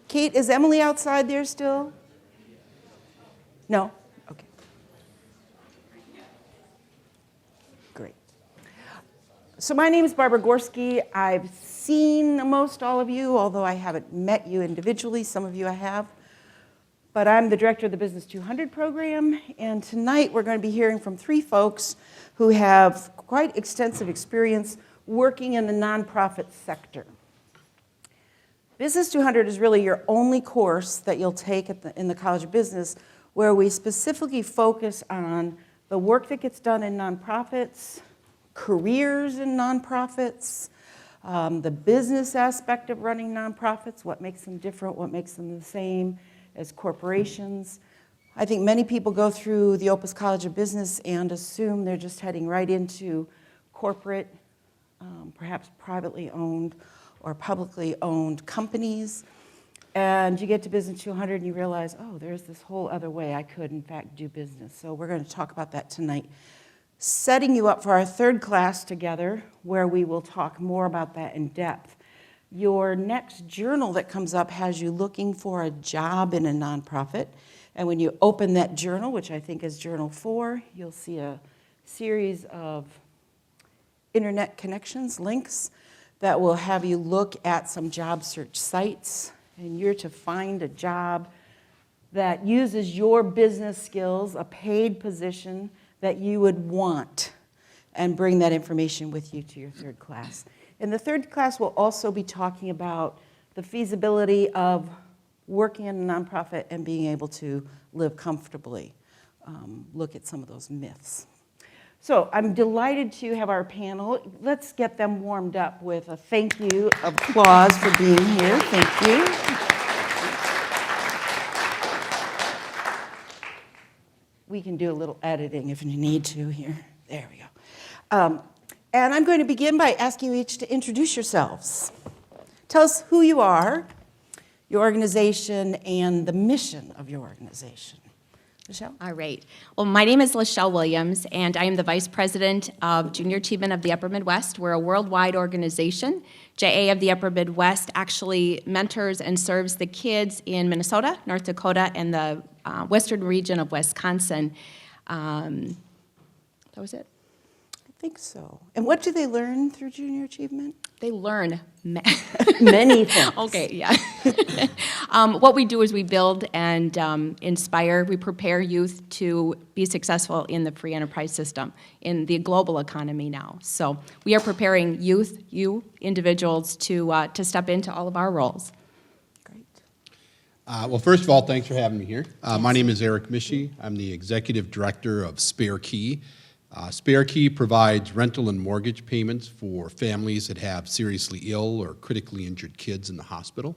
Kate, is Emily outside there still? No? Okay. Great. So my name is Barbara Gorski. I've seen most all of you, although I haven't met you individually. Some of you I have. But I'm the director of the BUSN200 program, and tonight we're going to be hearing from three folks who have quite extensive experience working in the nonprofit sector. BUSN200 is really your only course that you'll take in the College of Business where we specifically focus on the work that gets done in nonprofits, careers in nonprofits, the business aspect of running nonprofits, what makes them different, what makes them the same as corporations. I think many people go through the Opus College of Business and assume they're just heading right into corporate, perhaps privately owned or publicly owned companies. And you get to BUSN200 and you realize, oh, there's this whole other way I could, in fact, do business. So we're going to talk about that tonight. Setting you up for our third class together, where we will talk more about that in depth. Your next journal that comes up has you looking for a job in a nonprofit. And when you open that journal, which I think is Journal 4, you'll see a series of internet connections, links, that will have you look at some job search sites. And you're to find a job that uses your business skills, a paid position that you would want, and bring that information with you to your third class. In the third class, we'll also be talking about the feasibility of working in a nonprofit and being able to live comfortably. Look at some of those myths. So I'm delighted to have our panel. Let's get them warmed up with a thank you, applause for being here. Thank you. We can do a little editing if you need to here. There we go. And I'm going to begin by asking you each to introduce yourselves. Tell us who you are, your organization, and the mission of your organization. Michelle? All right. Well, my name is Lachelle Williams, and I am the Vice President of Junior Achievement of the Upper Midwest. We're a worldwide organization. JA of the Upper Midwest actually mentors and serves the kids in Minnesota, North Dakota, and the western region of Wisconsin. That was it. I think so. And what do they learn through Junior Achievement? They learn many things. Okay, yeah. What we do is we build and inspire. We prepare youth to be successful in the free enterprise system, in the global economy now. So we are preparing youth, you individuals, to step into all of our roles. Great. Well, first of all, thanks for having me here. My name is Eric Mischie. I'm the Executive Director of Spare Key. Spare Key provides rental and mortgage payments for families that have seriously ill or critically injured kids in the hospital.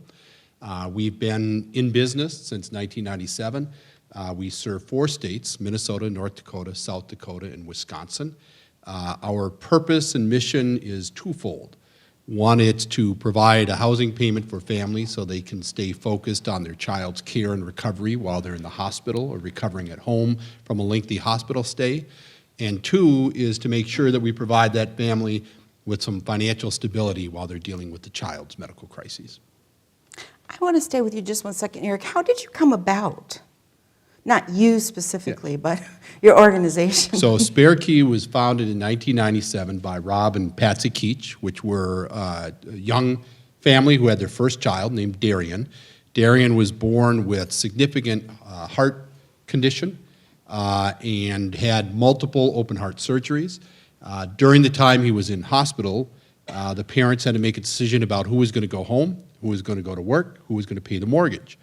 We've been in business since 1997. We serve 4 states, Minnesota, North Dakota, South Dakota, and Wisconsin. Our purpose and mission is twofold. One, it's to provide a housing payment for families so they can stay focused on their child's care and recovery while they're in the hospital or recovering at home from a lengthy hospital stay. And 2 is to make sure that we provide that family with some financial stability while they're dealing with the child's medical crises. I want to stay with you just one second, Eric. How did you come about? Not you specifically, but your organization. So Spare Key was founded in 1997 by Rob and Patsy Keach, which were a young family who had their first child named Darian. Darian was born with significant heart condition. And had multiple open heart surgeries. During the time he was in hospital, the parents had to make a decision about who was going to go home, who was going to go to work, who was going to pay the mortgage.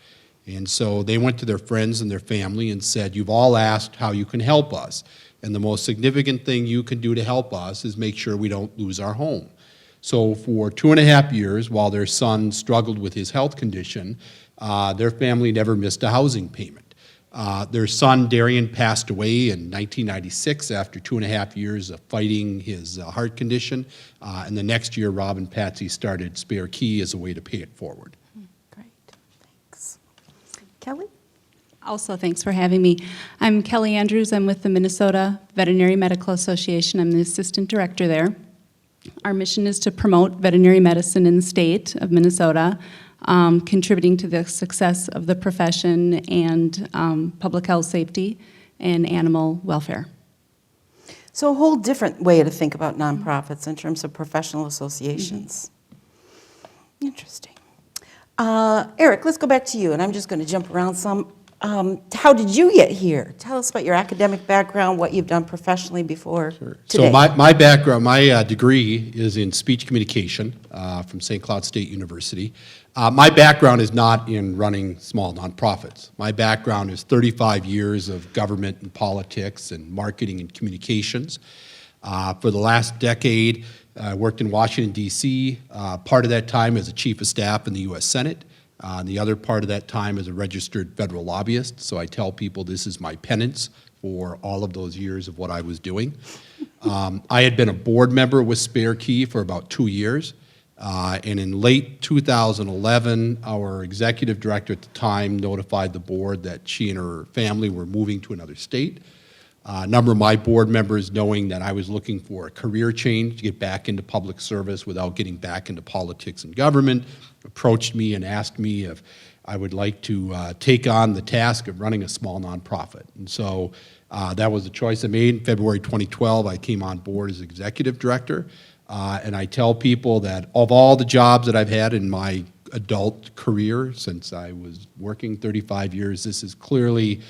And so they went to their friends and their family and said, you've all asked how you can help us. And the most significant thing you can do to help us is make sure we don't lose our home. So for 2.5 years, while their son struggled with his health condition, their family never missed a housing payment. Their son, Darian, passed away in 1996 after 2.5 years of fighting his heart condition. And the next year, Rob and Patsy started Spare Key as a way to pay it forward. Great. Thanks. Kelly? Also, thanks for having me. I'm Kelly Andrews. I'm with the Minnesota Veterinary Medical Association. I'm the assistant director there. Our mission is to promote veterinary medicine in the state of Minnesota. contributing to the success of the profession and public health safety and animal welfare. So a whole different way to think about nonprofits in terms of professional associations. Interesting. Eric, let's go back to you, and I'm just going to jump around some. How did you get here? Tell us about your academic background, what you've done professionally before today. So my background, my degree is in speech communication from St. Cloud State University. My background is not in running small nonprofits. My background is 35 years of government and politics and marketing and communications. For the last decade, I worked in Washington, D.C., part of that time as a chief of staff in the U.S. Senate. The other part of that time as a registered federal lobbyist, so I tell people this is my penance for all of those years of what I was doing. I had been a board member with Spare Key for about 2 years, and in late 2011, our executive director at the time notified the board that she and her family were moving to another state. A number of my board members, knowing that I was looking for a career change to get back into public service without getting back into politics and government, approached me and asked me if I would like to take on the task of running a small nonprofit. And so that was the choice I made. In February 2012, I came on board as executive director. And I tell people that of all the jobs that I've had in my adult career since I was working 35 years, this is clearly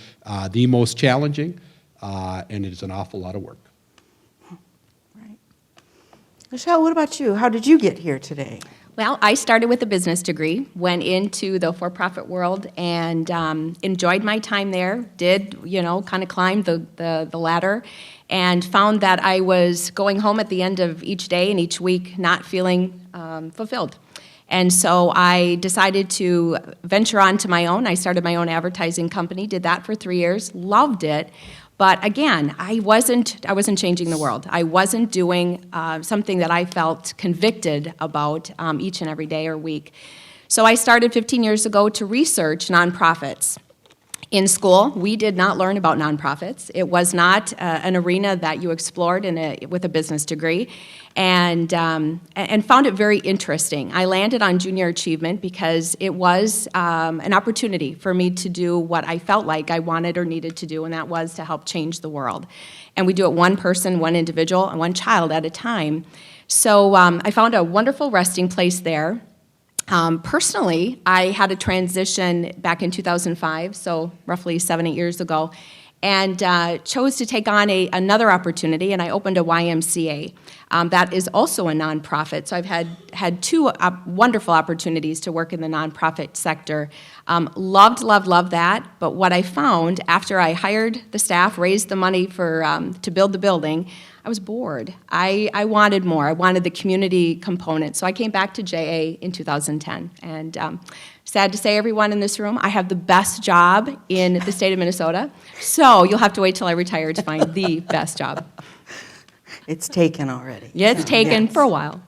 the most challenging. And it is an awful lot of work. Right. Michelle, what about you? How did you get here today? Well, I started with a business degree, went into the for-profit world, and enjoyed my time there. Did, kind of climb the ladder, and found that I was going home at the end of each day and each week not feeling fulfilled. And so I decided to venture on to my own. I started my own advertising company, did that for 3 years, loved it. But again, I wasn't changing the world. I wasn't doing something that I felt convicted about each and every day or week. So I started 15 years ago to research nonprofits. In school, we did not learn about nonprofits. It was not an arena that you explored with a business degree, and found it very interesting. I landed on junior achievement because it was an opportunity for me to do what I felt like I wanted or needed to do, and that was to help change the world. And we do it one person, one individual, and one child at a time. So I found a wonderful resting place there. Personally, I had a transition back in 2005, so roughly 7-8 years ago, and chose to take on another opportunity, and I opened a YMCA. That is also a nonprofit, so I've had two wonderful opportunities to work in the nonprofit sector. Loved that, but what I found after I hired the staff, raised the money to build the building, I was bored. I wanted more. I wanted the community component. So I came back to JA in 2010. And sad to say, everyone in this room, I have the best job in the state of Minnesota. So you'll have to wait till I retire to find the best job. It's taken already. Yeah, it's taken Yes. for a while.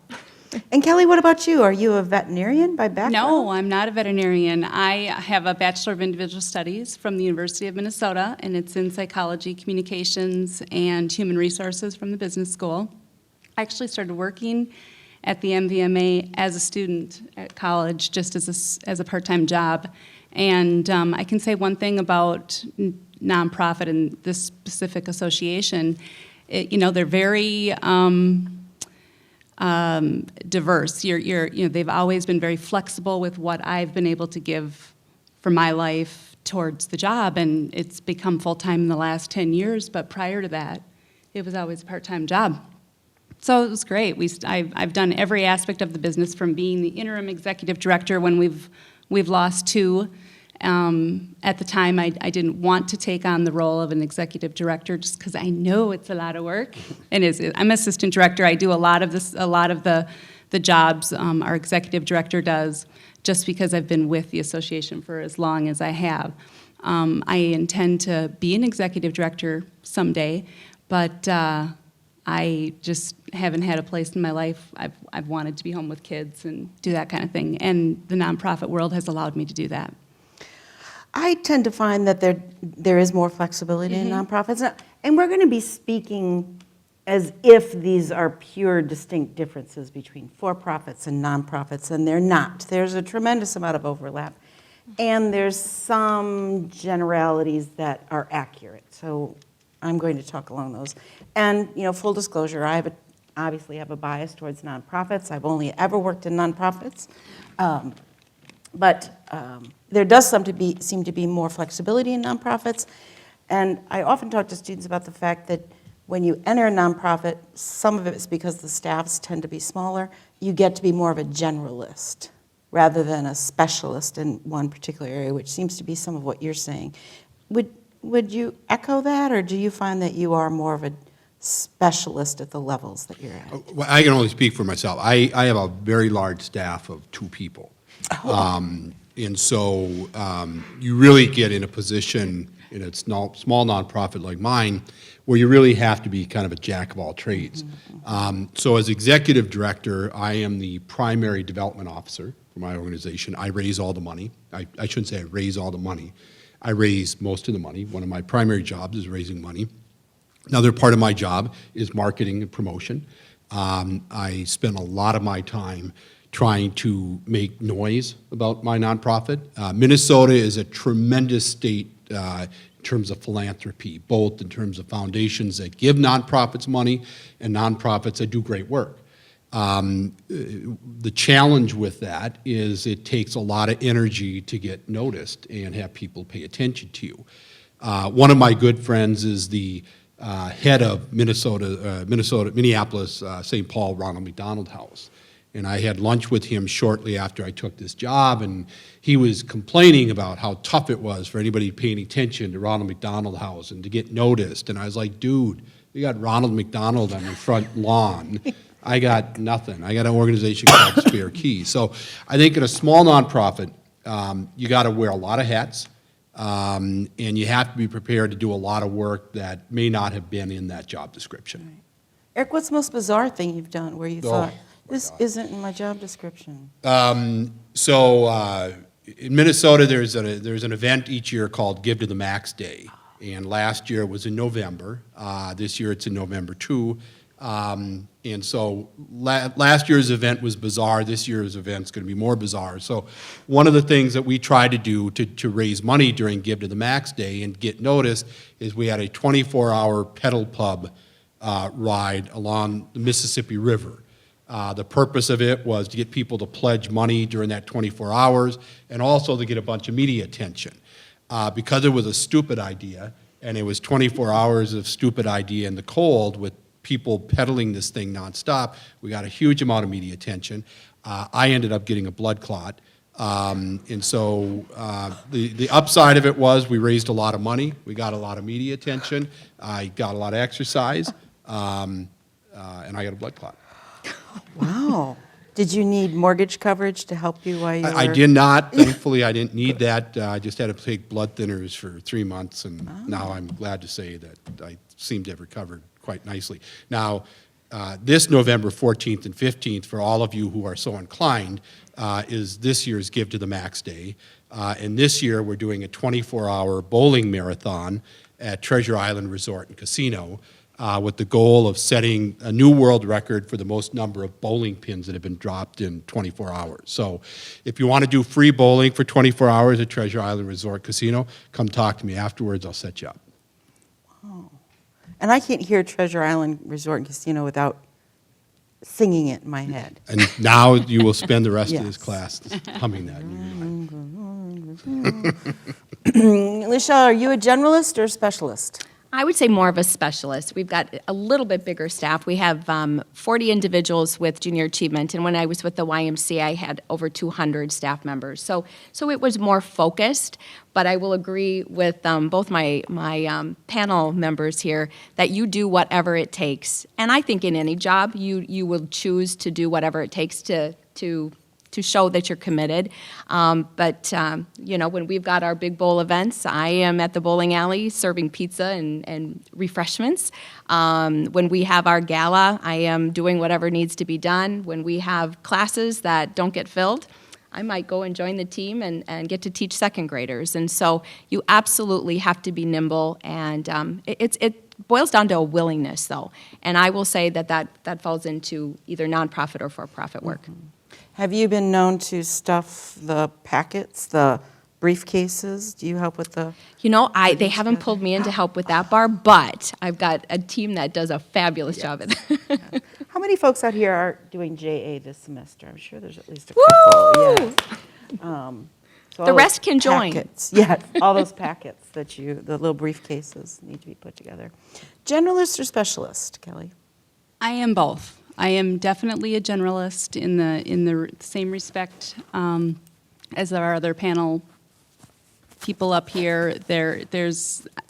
And Kelly, what about you? Are you a veterinarian by background? No, I'm not a veterinarian. I have a Bachelor of Individual Studies from the University of Minnesota, and it's in psychology, communications, and human resources from the business school. I actually started working at the MVMA as a student at college, just as a part-time job. And I can say one thing about nonprofit and this specific association. They're very diverse. They've always been very flexible with what I've been able to give for my life towards the job, and it's become full-time in the last 10 years, but prior to that, it was always a part-time job. So it was great. I've done every aspect of the business, from being the interim executive director when we've lost two. At the time, I didn't want to take on the role of an executive director just because I know it's a lot of work. And I'm assistant director. I do a lot of the jobs our executive director does, just because I've been with the association for as long as I have. I intend to be an executive director someday, but I just haven't had a place in my life. I've wanted to be home with kids and do that kind of thing, and the nonprofit world has allowed me to do that. I tend to find that there is more flexibility in nonprofits. And we're going to be speaking as if these are pure distinct differences between for-profits and nonprofits, and they're not. There's a tremendous amount of overlap, and there's some generalities that are accurate. So I'm going to talk along those. And, full disclosure, obviously have a bias towards nonprofits. I've only ever worked in nonprofits. But there does seem to be more flexibility in nonprofits. And I often talk to students about the fact that when you enter a nonprofit, some of it is because the staffs tend to be smaller, you get to be more of a generalist rather than a specialist in one particular area, which seems to be some of what you're saying. Would you echo that, or do you find that you are more of a specialist at the levels that you're at? Well, I can only speak for myself. I have a very large staff of 2 people. And so you really get in a position in a small nonprofit like mine where you really have to be kind of a jack of all trades. So as executive director, I am the primary development officer for my organization. I raise all the money. I shouldn't say I raise all the money. I raise most of the money. One of my primary jobs is raising money. Another part of my job is marketing and promotion. I spend a lot of my time trying to make noise about my nonprofit. Minnesota is a tremendous state in terms of philanthropy, both in terms of foundations that give nonprofits money and nonprofits that do great work. The challenge with that is it takes a lot of energy to get noticed and have people pay attention to you. One of my good friends is the head of Minneapolis, St. Paul Ronald McDonald House. And I had lunch with him shortly after I took this job, and he was complaining about how tough it was for anybody paying attention to Ronald McDonald House and to get noticed. And I was like, dude, you got Ronald McDonald on your front lawn. I got nothing. I got an organization called Spare Key. So I think in a small nonprofit, you got to wear a lot of hats, and you have to be prepared to do a lot of work that may not have been in that job description. Right. Eric, what's the most bizarre thing you've done where you thought, this God. isn't in my job description? So in Minnesota, there's an event each year called Give to the Max Day. And last year it was in November. This year it's in November too. And so last year's event was bizarre. This year's event's going to be more bizarre. So one of the things that we try to do to raise money during Give to the Max Day and get noticed is we had a 24-hour pedal pub ride along the Mississippi River. The purpose of it was to get people to pledge money during that 24 hours and also to get a bunch of media attention. Because it was a stupid idea, and it was 24 hours of stupid idea in the cold with people peddling this thing nonstop, we got a huge amount of media attention. I ended up getting a blood clot. And so the upside of it was we raised a lot of money, we got a lot of media attention, I got a lot of exercise, and I got a blood clot. Wow. Did you need mortgage coverage to help you while you were? I did not. Thankfully, I didn't need that. I just had to take blood thinners for 3 months, and now I'm glad to say that I seem to have recovered quite nicely. Now, this November 14th and 15th, for all of you who are so inclined, is this year's Give to the Max Day. And this year, we're doing a 24-hour bowling marathon at Treasure Island Resort and Casino, with the goal of setting a new world record for the most number of bowling pins that have been dropped in 24 hours. So if you want to do free bowling for 24 hours at Treasure Island Resort Casino, come talk to me afterwards. I'll set you up. Oh. And I can't hear Treasure Island Resort and Casino without singing it in my head. And now you will spend the rest of this Yes. class humming that. Lichelle, are you a generalist or a specialist? I would say more of a specialist. We've got a little bit bigger staff. We have 40 individuals with junior achievement, and when I was with the YMCA, I had over 200 staff members. So it was more focused, but I will agree with both my panel members here that you do whatever it takes. And I think in any job, you will choose to do whatever it takes to show that you're committed. But when we've got our big bowl events, I am at the bowling alley serving pizza and refreshments. When we have our gala, I am doing whatever needs to be done. When we have classes that don't get filled, I might go and join the team and get to teach second graders. And so you absolutely have to be nimble. And boils down to a willingness, though. And I will say that falls into either nonprofit or for-profit work. Have you been known to stuff the packets, the briefcases? Do you help with the? They haven't pulled me in to help with that bar, but I've got a team that does a fabulous job at that. How many folks out here are doing JA this semester? I'm sure there's at least a couple. Yes. So The all rest those can join. packets, yes, all those packets the little briefcases need to be put together. Generalist or specialist, Kelly? I am both. I am definitely a generalist in the same respect as our other panel people up here.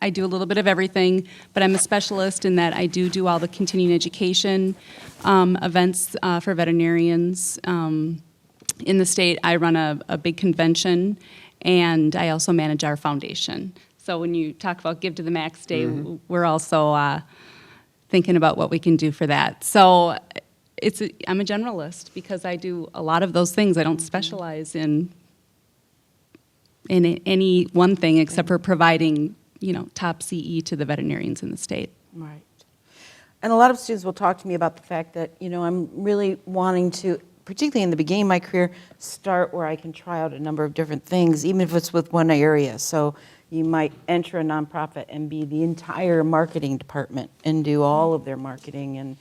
I do a little bit of everything, but I'm a specialist in that I do all the continuing education events for veterinarians. In the state, I run a big convention, and I also manage our foundation. So when you talk about Give to the Max Day, we're also thinking about what we can do for that. So I'm a generalist because I do a lot of those things. I don't specialize in any one thing except for providing, top CE to the veterinarians in the state. Right. And a lot of students will talk to me about the fact that, I'm really wanting to, particularly in the beginning of my career, start where I can try out a number of different things, even if it's with one area. So you might enter a nonprofit and be the entire marketing department and do all of their marketing and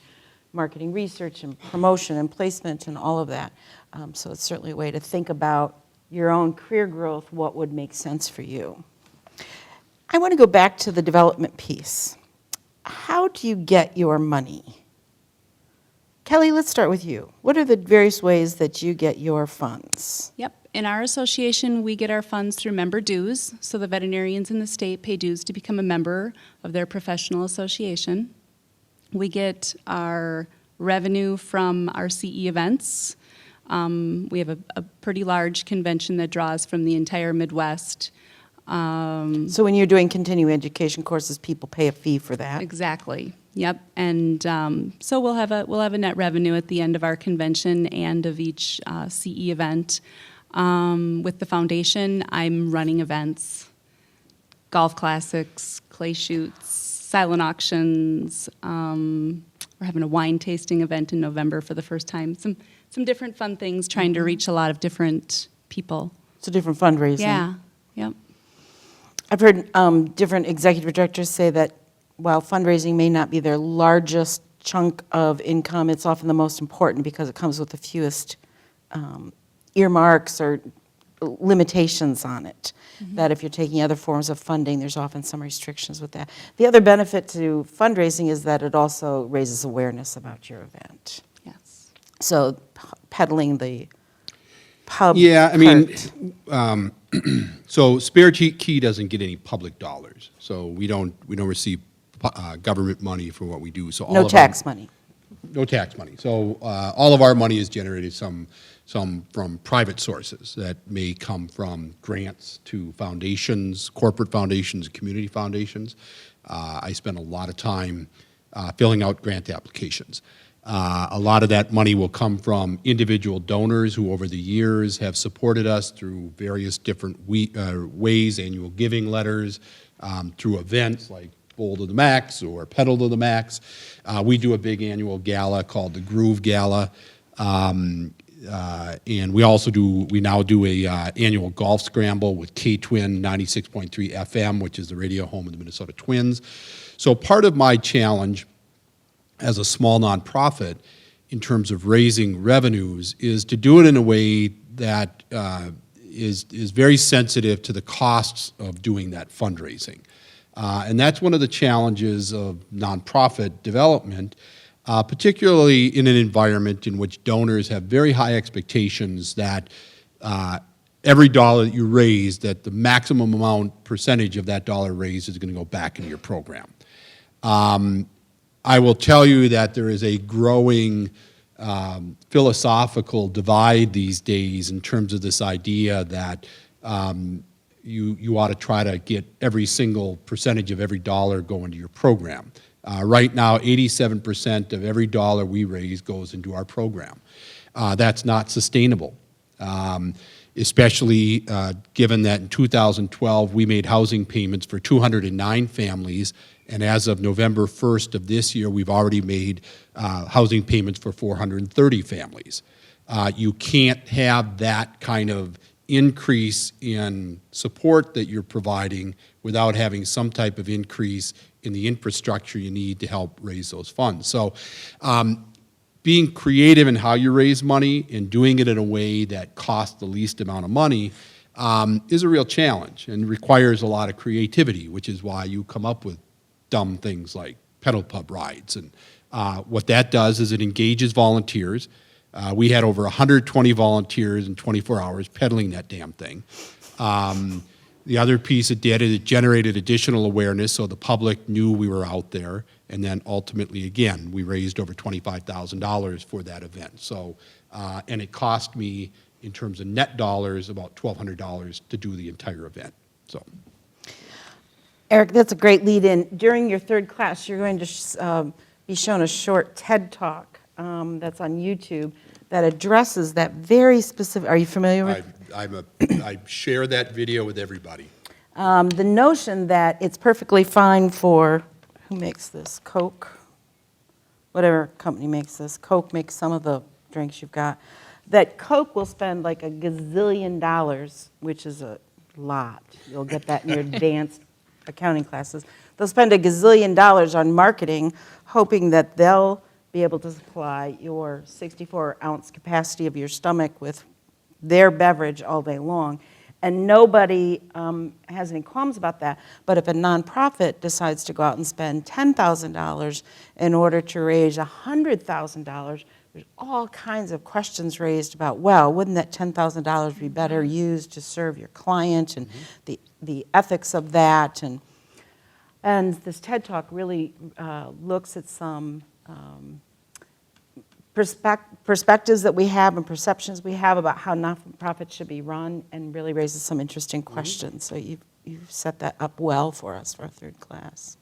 marketing research and promotion and placement and all of that. So it's certainly a way to think about your own career growth, what would make sense for you. I want to go back to the development piece. How do you get your money? Kelly, let's start with you. What are the various ways that you get your funds? Yep. In our association, we get our funds through member dues. So the veterinarians in the state pay dues to become a member of their professional association. We get our revenue from our CE events. We have a pretty large convention that draws from the entire Midwest. So when you're doing continuing education courses, people pay a fee for that? Exactly. Yep. And so we'll have a net revenue at the end of our convention and of each CE event. With the foundation, I'm running events, golf classics, clay shoots, silent auctions. We're having a wine tasting event in November for the first time. Some different fun things, trying to reach a lot of different people. So different fundraising. Yeah. Yep. I've heard different executive directors say that while fundraising may not be their largest chunk of income, it's often the most important because it comes with the fewest earmarks or limitations on it. That if you're taking other forms of funding, there's often some restrictions with that. The other benefit to fundraising is that it also raises awareness about your event. Yes. So peddling the pub Yeah, so Spirit Key doesn't get any public dollars, so we don't receive government money for what we do. So all no of tax money. No tax money. So all of our money is generated some from private sources that may come from grants to foundations, corporate foundations, community foundations. I spend a lot of time filling out grant applications. A lot of that money will come from individual donors who over the years have supported us through various different ways, annual giving letters, through events like Bowl to the Max or Pedal to the Max. We do a big annual gala called the Groove Gala. And we now do a annual golf scramble with K-Twin 96.3 FM, which is the radio home of the Minnesota Twins. So part of my challenge as a small nonprofit in terms of raising revenues is to do it in a way that is very sensitive to the costs of doing that fundraising. And that's one of the challenges of nonprofit development, particularly in an environment in which donors have very high expectations that every dollar that you raise, that the maximum amount percentage of that dollar raised is going to go back into your program. I will tell you that there is a growing philosophical divide these days in terms of this idea that you ought to try to get every single percentage of every dollar go into your program. Right now, 87% of every dollar we raise goes into our program. That's not sustainable, especially given that in 2012 we made housing payments for 209 families And as of November 1st of this year, we've already made housing payments for 430 families. You can't have that kind of increase in support that you're providing without having some type of increase in the infrastructure you need to help raise those funds. So being creative in how you raise money and doing it in a way that costs the least amount of money is a real challenge and requires a lot of creativity, which is why you come up with dumb things like pedal pub rides. And what that does is it engages volunteers. We had over 120 volunteers in 24 hours pedaling that damn thing. The other piece it did is it generated additional awareness so the public knew we were out there. And then ultimately, again, we raised over $25,000 for that event. So, and it cost me, in terms of net dollars, about $1,200 to do the entire event. So, Eric, that's a great lead-in. During your third class, you're going to be shown a short TED Talk that's on YouTube that addresses that very specific. Are you familiar with? I share that video with everybody. The notion that it's perfectly fine for, who makes this? Coke? Whatever company makes this. Coke makes some of the drinks you've got. That Coke will spend like $1 gazillion, which is a lot. You'll get that in your advanced accounting classes. They'll spend $1 gazillion on marketing, hoping that they'll be able to supply your 64-ounce capacity of your stomach with their beverage all day long. And nobody has any qualms about that. But if a nonprofit decides to go out and spend $10,000 in order to raise $100,000, there's all kinds of questions raised about, well, wouldn't that $10,000 be better used to serve your client, and the ethics of that. And this TED Talk really looks at some perspectives that we have and perceptions we have about how nonprofits should be run, and really raises some interesting questions. So you've set that up well for us for our third class.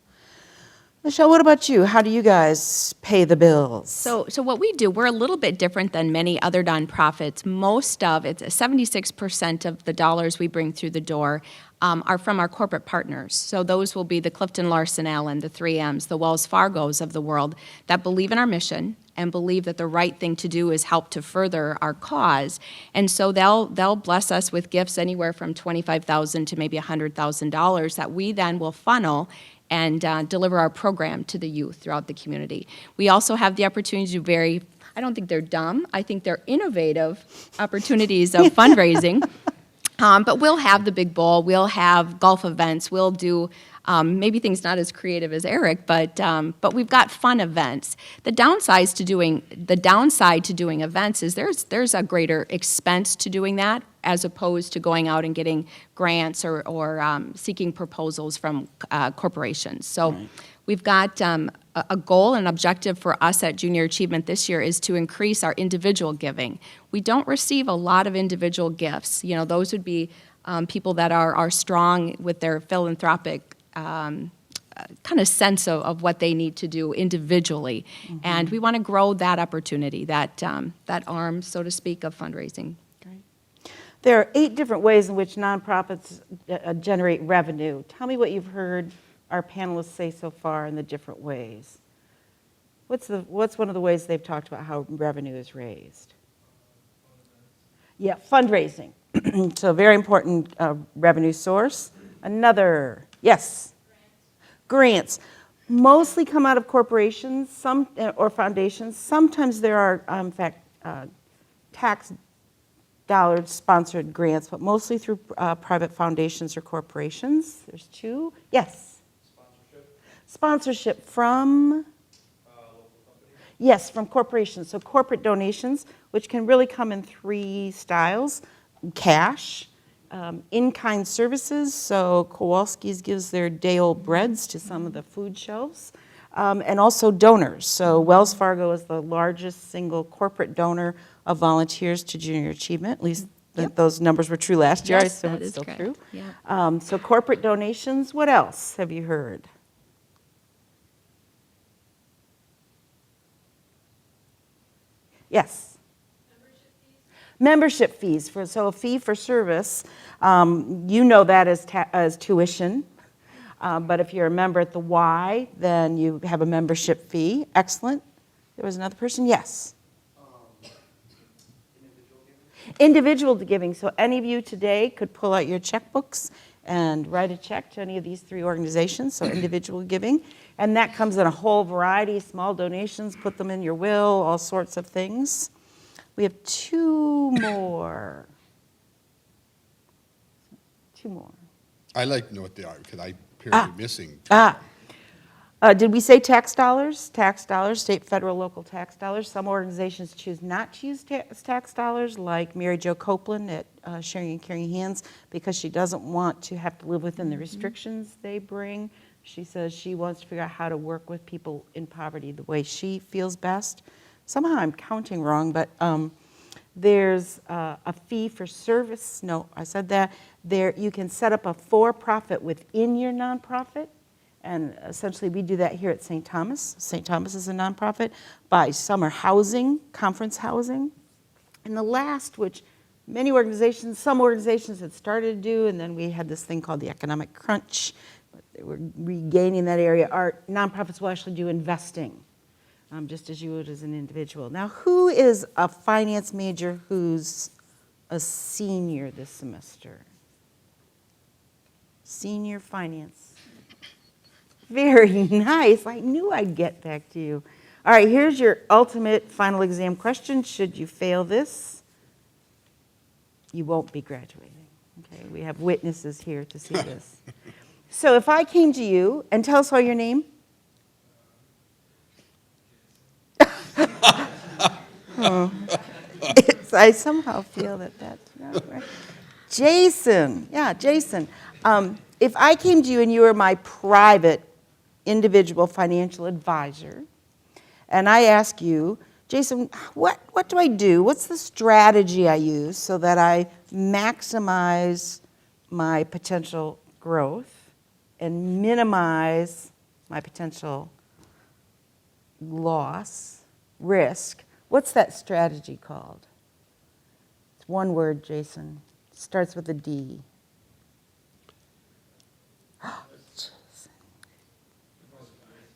Michelle, what about you? How do you guys pay the bills? So what we do, we're a little bit different than many other nonprofits. Most of it, 76% of the dollars we bring through the door are from our corporate partners. So those will be the Clifton Larson Allen, the 3Ms, the Wells Fargos of the world that believe in our mission and believe that the right thing to do is help to further our cause. And so they'll bless us with gifts anywhere from $25,000 to maybe $100,000 that we then will funnel and deliver our program to the youth throughout the community. We also have the opportunity to do I don't think they're dumb, I think they're innovative opportunities of fundraising. But we'll have the big bowl, we'll have golf events, we'll do maybe things not as creative as Eric, but we've got fun events. The downside to doing events is there's a greater expense to doing that, as opposed to going out and getting grants or seeking proposals from corporations. So we've got a goal and objective for us at Junior Achievement this year is to increase our individual giving. We don't receive a lot of individual gifts. You know, those would be people that are strong with their philanthropic kind of sense of what they need to do individually. And we want to grow that opportunity, that arm, so to speak, of fundraising. There are 8 different ways in which nonprofits generate revenue. Tell me what you've heard our panelists say so far in the different ways. What's one of the ways they've talked about how revenue is raised? Yeah, fundraising. So a very important revenue source. Another, yes? Grants. Mostly come out of corporations or foundations. Sometimes there are, in fact, tax dollar-sponsored grants, but mostly through private foundations or corporations. There's 2. Yes? Sponsorship from? Local companies? Yes, from corporations. So corporate donations, which can really come in 3 styles. Cash, in-kind services, so Kowalski's gives their day-old breads to some of the food shelves, and also donors. So Wells Fargo is the largest single corporate donor of volunteers to Junior Achievement. At least those numbers were true last year. Yes, I assume that it's is still correct. true. Yeah. So corporate donations. What else have you heard? Yes. Membership fees. So a fee for service, you know that as tuition. But if you're a member at the Y, then you have a membership fee. Excellent. There was another person? Yes. Individual giving. So any of you today could pull out your checkbooks and write a check to any of these 3 organizations, so individual giving. And that comes in a whole variety, small donations, put them in your will, all sorts of things. We have 2 more. 2 more. I like to know what they are because I appear to be missing. Did we say tax dollars? Tax dollars, state, federal, local tax dollars. Some organizations choose not to use tax dollars, like Mary Jo Copeland at Sharing and Caring Hands, because she doesn't want to have to live within the restrictions they bring. She says she wants to figure out how to work with people in poverty the way she feels best. Somehow I'm counting wrong, but there's a fee for service. No, I said that. There, you can set up a for-profit within your nonprofit. And essentially, we do that here at St. Thomas. St. Thomas is a nonprofit, by summer housing, conference housing. And the last, which some organizations had started to do, and then we had this thing called the economic crunch. But they were regaining that area. Our nonprofits will actually do investing, just as you would as an individual. Now, who is a finance major who's a senior this semester? Senior finance. Very nice. I knew I'd get back to you. All right, here's your ultimate final exam question. Should you fail this, you won't be graduating. Okay, we have witnesses here to see this. So if I came to you, and tell us all your name. I somehow feel that's not right. Jason. Yeah, Jason. If I came to you and you were my private individual financial advisor, and I ask you, Jason, what do I do? What's the strategy I use so that I maximize my potential growth and minimize my potential loss, risk? What's that strategy called? It's one word, Jason. It starts with a D.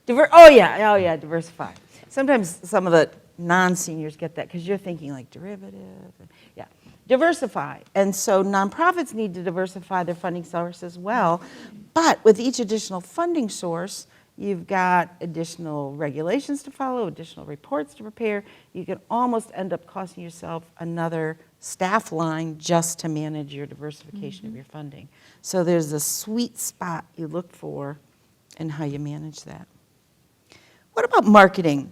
Diversify. Sometimes some of the non-seniors get that because you're thinking like derivative. Yeah, diversify. And so nonprofits need to diversify their funding source as well. But with each additional funding source, you've got additional regulations to follow, additional reports to prepare. You can almost end up costing yourself another staff line just to manage your diversification of your funding. So there's a sweet spot you look for in how you manage that. What about marketing?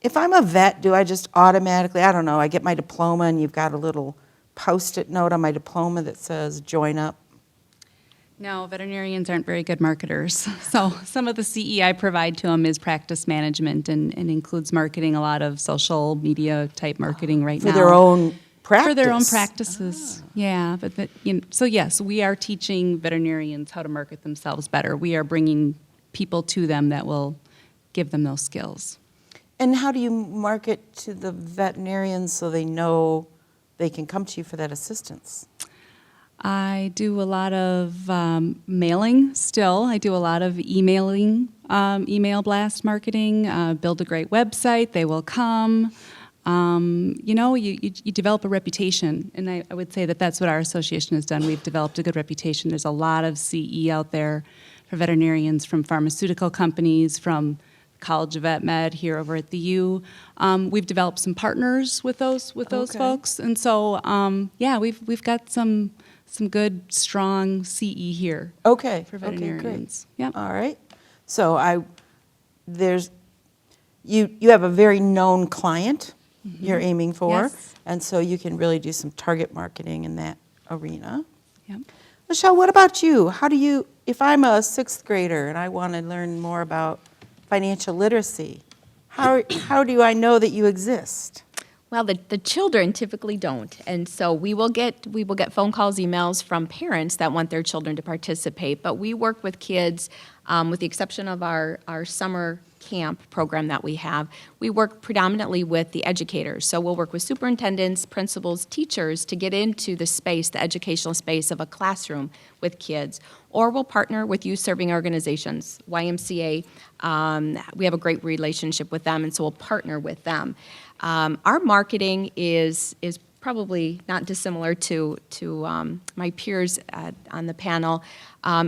If I'm a vet, do I just automatically, I don't know, I get my diploma and you've got a little Post-it note on my diploma that says join up? No, veterinarians aren't very good marketers. So some of the CE I provide to them is practice management and includes marketing, a lot of social media type marketing right now. For their own practice? For their own practices, yeah. But so yes, we are teaching veterinarians how to market themselves better. We are bringing people to them that will give them those skills. And how do you market to the veterinarians so they know they can come to you for that assistance? I do a lot of mailing still. I do a lot of emailing, email blast marketing, build a great website, they will come. You develop a reputation, and I would say that that's what our association has done. We've developed a good reputation. There's a lot of CE out there for veterinarians from pharmaceutical companies, from College of Vet Med here over at the U. We've developed some partners with those folks, and so we've got some good, strong CE here. Okay. For veterinarians. Okay, Yep. all right. So you have a very known client you're aiming for, Yes. and so you can really do some target marketing in that arena. Yep. Michelle, what about you? How do you, if I'm a sixth grader and I want to learn more about financial literacy, how do I know that you exist? Well, the children typically don't, and so we will get phone calls, emails from parents that want their children to participate. But we work with kids, with the exception of our summer camp program that we have, we work predominantly with the educators. So we'll work with superintendents, principals, teachers to get into the space, the educational space of a classroom with kids. Or we'll partner with youth-serving organizations, YMCA. We have a great relationship with them, and so we'll partner with them. Our marketing is probably not dissimilar to my peers on the panel,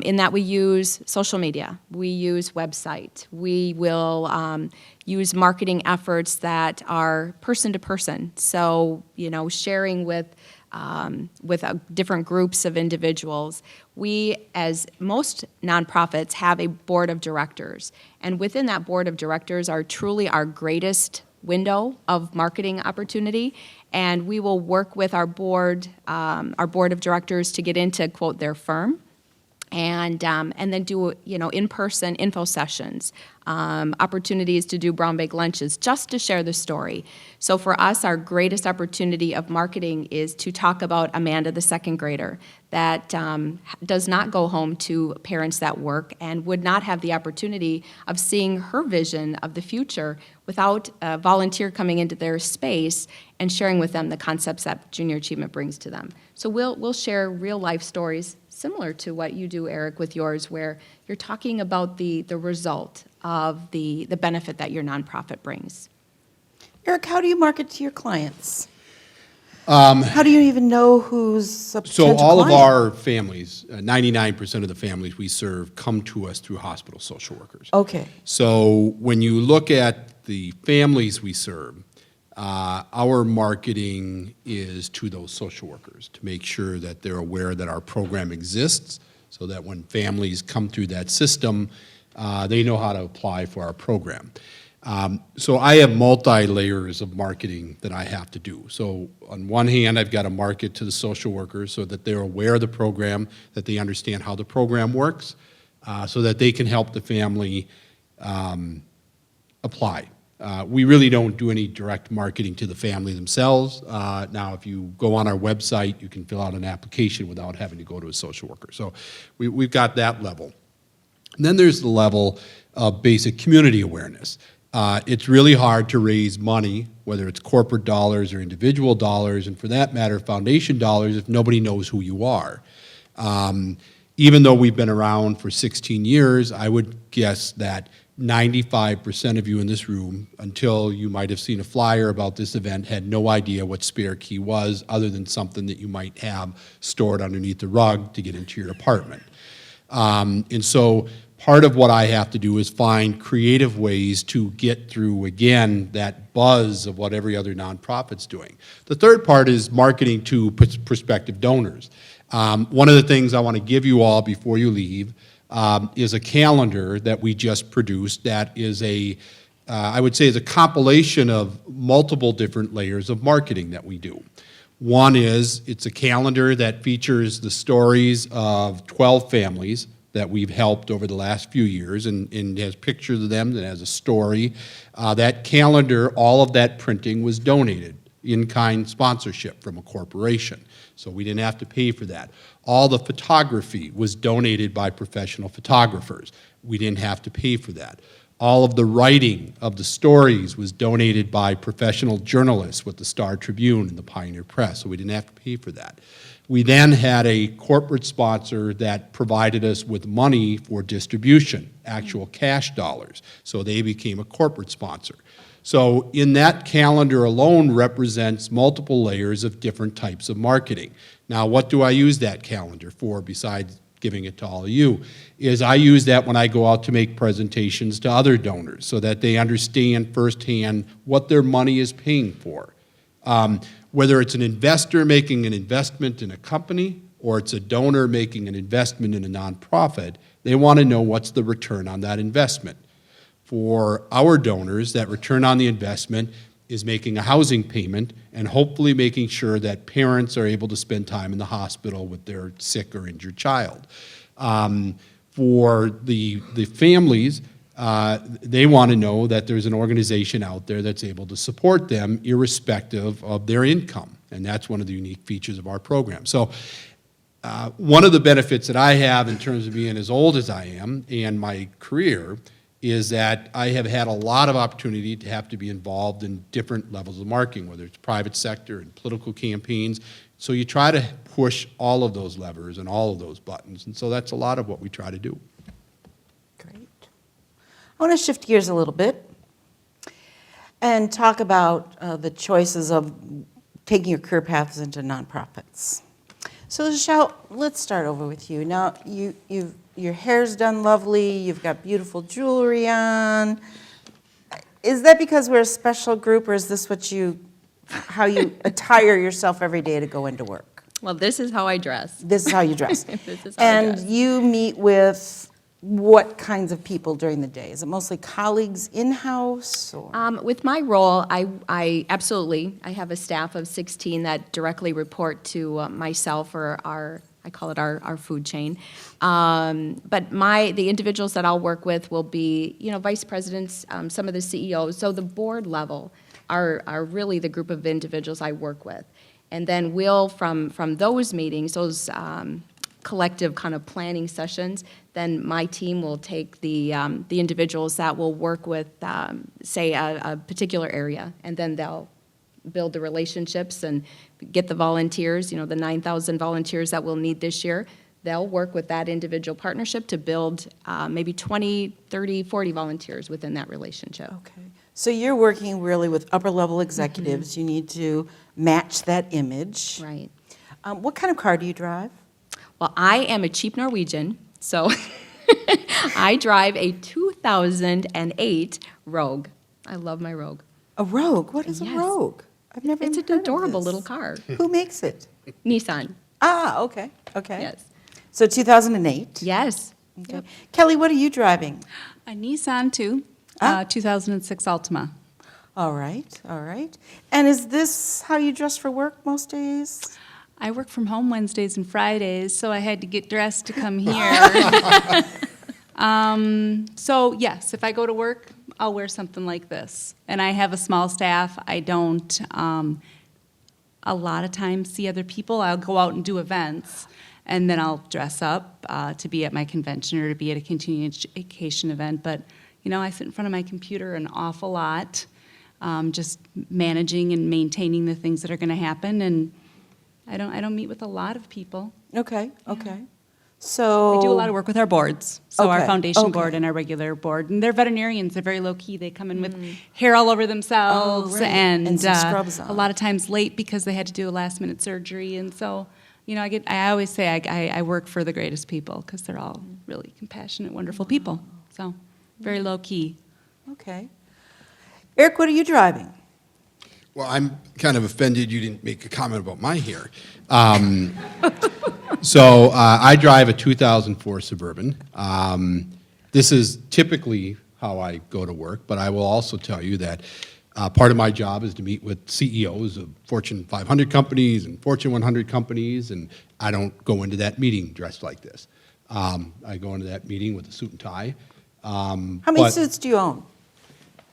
in that we use social media, we use website, we will use marketing efforts that are person to person. So, sharing with different groups of individuals. We, as most nonprofits, have a board of directors, and within that board of directors are truly our greatest window of marketing opportunity, and we will work with our board of directors to get into, quote, their firm, and then do, in-person info sessions, opportunities to do brown bag lunches, just to share the story. So for us, our greatest opportunity of marketing is to talk about Amanda, the second grader, that does not go home to parents that work and would not have the opportunity of seeing her vision of the future without a volunteer coming into their space and sharing with them the concepts that Junior Achievement brings to them. So we'll share real life stories similar to what you do, Eric, with yours, where you're talking about the result of the benefit that your nonprofit brings. Eric, how do you market to your clients? How do you even know who's a potential So all client? of our families, 99% of the families we serve come to us through hospital social workers. Okay. So when you look at the families we serve, our marketing is to those social workers to make sure that they're aware that our program exists, so that when families come through that system, they know how to apply for our program. So I have multi-layers of marketing that I have to do. So on one hand, I've got to market to the social workers so that they're aware of the program, that they understand how the program works, so that they can help the family apply. We really don't do any direct marketing to the family themselves. Now, if you go on our website, you can fill out an application without having to go to a social worker. So we've got that level. And then there's the level of basic community awareness. It's really hard to raise money, whether it's corporate dollars or individual dollars, and for that matter, foundation dollars, if nobody knows who you are. Even though we've been around for 16 years, I would guess that 95% of you in this room, until you might have seen a flyer about this event, had no idea what Spare Key was, other than something that you might have stored underneath the rug to get into your apartment. And so part of what I have to do is find creative ways to get through, again, that buzz of what every other nonprofit's doing. The third part is marketing to prospective donors. One of the things I want to give you all before you leave is a calendar that we just produced that is I would say is a compilation of multiple different layers of marketing that we do. One is, it's a calendar that features the stories of 12 families that we've helped over the last few years, and has pictures of them, that has a story. That calendar, all of that printing was donated, in-kind sponsorship from a corporation, so we didn't have to pay for that. All the photography was donated by professional photographers. We didn't have to pay for that. All of the writing of the stories was donated by professional journalists with the Star Tribune and the Pioneer Press, so we didn't have to pay for that. We then had a corporate sponsor that provided us with money for distribution, actual cash dollars, so they became a corporate sponsor. So in that calendar alone represents multiple layers of different types of marketing. Now, what do I use that calendar for besides giving it to all of you? Is I use that when I go out to make presentations to other donors so that they understand firsthand what their money is paying for. Whether it's an investor making an investment in a company or it's a donor making an investment in a nonprofit, they want to know what's the return on that investment. For our donors, that return on the investment is making a housing payment and hopefully making sure that parents are able to spend time in the hospital with their sick or injured child. For the families, they want to know that there's an organization out there that's able to support them irrespective of their income, and that's one of the unique features of our program. So one of the benefits that I have in terms of being as old as I am and my career is that I have had a lot of opportunity to have to be involved in different levels of marketing, whether it's private sector and political campaigns. So you try to push all of those levers and all of those buttons, and so that's a lot of what we try to do. Great. I want to shift gears a little bit and talk about the choices of taking your career paths into nonprofits. So, Michelle, let's start over with you. Now, your hair's done lovely. You've got beautiful jewelry on. Is that because we're a special group, or is this how you attire yourself every day to go into work? Well, this is how I dress. This is how you dress. This is how I And dress. you meet with what kinds of people during the day? Is it mostly colleagues in-house? Or? With my role, I absolutely, I have a staff of 16 that directly report to myself, or I call it our food chain. But the individuals that I'll work with will be, vice presidents, some of the CEOs. So the board level are really the group of individuals I work with. And then we'll, from those meetings, those collective kind of planning sessions, then my team will take the individuals that will work with, say, a particular area, and then they'll build the relationships and get the volunteers, the 9,000 volunteers that we'll need this year. They'll work with that individual partnership to build maybe 20, 30, 40 volunteers within that relationship. Okay. So you're working really with upper-level executives. Mm-hmm. You need to match that image. Right. What kind of car do you drive? Well, I am a cheap Norwegian, so I drive a 2008 Rogue. I love my Rogue. A Rogue? What is a Yes. Rogue? I've never It's even an heard of adorable this. little car. Who makes it? Nissan. Ah, okay, okay. Yes. So 2008? Yes. Okay. Yep. Kelly, what are you driving? A Nissan too, Ah. 2006 Altima. All right, all right. And is this how you dress for work most days? I work from home Wednesdays and Fridays, so I had to get dressed to come here. So yes, if I go to work, I'll wear something like this. And I have a small staff. I don't a lot of times see other people. I'll go out and do events, and then I'll dress up to be at my convention or to be at a continuing education event. But I sit in front of my computer an awful lot, just managing and maintaining the things that are going to happen. And I don't meet with a lot of people. Okay, okay. So I do a lot of work with our boards, so our Okay, foundation okay. board and our regular board. And they're veterinarians. They're very low-key. They come in with hair all over themselves Oh, right. and some scrubs on. a lot of times late because they had to do a last-minute surgery. And so, I always say I work for the greatest people because they're all really compassionate, wonderful people. So very low-key. Okay. Eric, what are you driving? Well, I'm kind of offended you didn't make a comment about my hair. So I drive a 2004 Suburban. This is typically how I go to work, but I will also tell you that part of my job is to meet with CEOs of Fortune 500 companies and Fortune 100 companies, and I don't go into that meeting dressed like this. I go into that meeting with a suit and tie. How many suits do you own?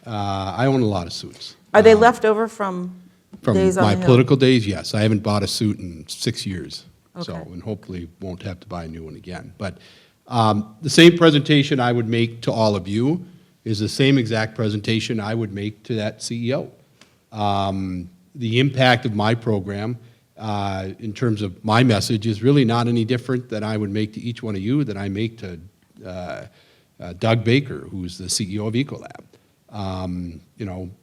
I own a lot of suits. Are they left over from From days on my the Hill? political days, yes. I haven't bought a suit in 6 years. So, Okay. and hopefully won't have to buy a new one again. But the same presentation I would make to all of you is the same exact presentation I would make to that CEO. The impact of my program in terms of my message is really not any different than I would make to each one of you that I make to Doug Baker, who's the CEO of Ecolab.